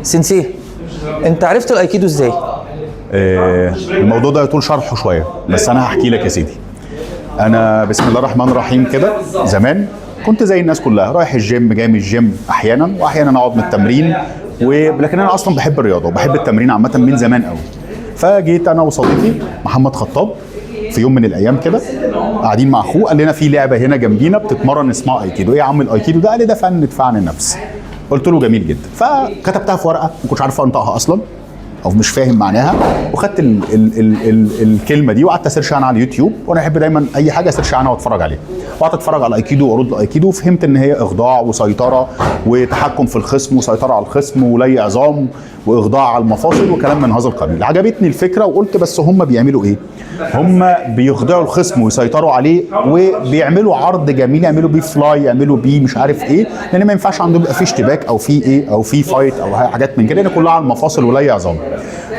سينسي، انت عرفت الايكيدو ازاي؟ الموضوع ده يطول شرحه شويه، بس انا هحكي لك يا سيدي. انا بسم الله الرحمن الرحيم كده زمان كنت زي الناس كلها رايح الجيم، جاي من الجيم احيانا، واحيانا اقعد من التمرين، لكن انا اصلا بحب الرياضه وبحب التمرين عامه من زمان قوي. فجيت انا وصديقي محمد خطاب في يوم من الايام كده قاعدين مع اخوه، قال لنا في لعبه هنا جنبينا بتتمرن اسمها ايكيدو. ايه يا عم الايكيدو ده؟ قال لي ده فن دفاع عن النفس. قلت له جميل جدا. فكتبتها في ورقه، ما كنتش عارف انطقها اصلا او مش فاهم معناها، وخدت الكلمه دي وقعدت اسيرش عنها على اليوتيوب، وانا احب دايما اي حاجه اسيرش عنها واتفرج عليها. وقعدت اتفرج على الايكيدو وارد الايكيدو، وفهمت ان هي اخضاع وسيطره وتحكم في الخصم وسيطره على الخصم ولي عظام واخضاع على المفاصل وكلام من هذا القبيل. عجبتني الفكره وقلت بس هم بيعملوا ايه؟ هم بيخضعوا الخصم ويسيطروا عليه وبيعملوا عرض جميل، يعملوا بيه فلاي، يعملوا بيه مش عارف ايه، لان ما ينفعش عندهم يبقى في اشتباك او في ايه او في فايت او حاجات من كده، لان كلها على المفاصل ولي عظام.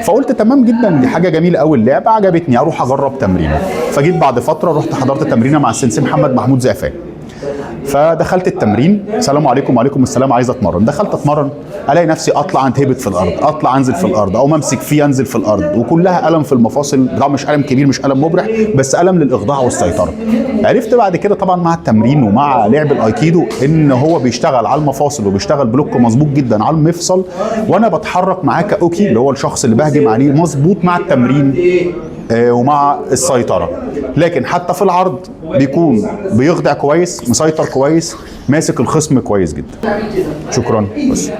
فقلت تمام جدا، دي حاجه جميله قوي، اللعبه عجبتني، اروح اجرب تمرينه. فجيت بعد فتره رحت حضرت تمرينه مع السنسي محمد محمود زعفان. فدخلت التمرين، السلام عليكم وعليكم السلام، عايز اتمرن. دخلت اتمرن، الاقي نفسي اطلع انتهبت في الارض، اطلع انزل في الارض، او امسك فيه انزل في الارض، وكلها الم في المفاصل. طبعا مش الم كبير، مش الم مبرح، بس الم للاخضاع والسيطره. عرفت بعد كده طبعا مع التمرين ومع لعب الايكيدو ان هو بيشتغل على المفاصل وبيشتغل بلوك مظبوط جدا على المفصل، وانا بتحرك معاه كاوكي اللي هو الشخص اللي بهجم عليه مظبوط مع التمرين ومع السيطره. لكن حتى في العرض بيكون بيخضع كويس، مسيطر كويس، ماسك الخصم كويس جدا. شكرا. بس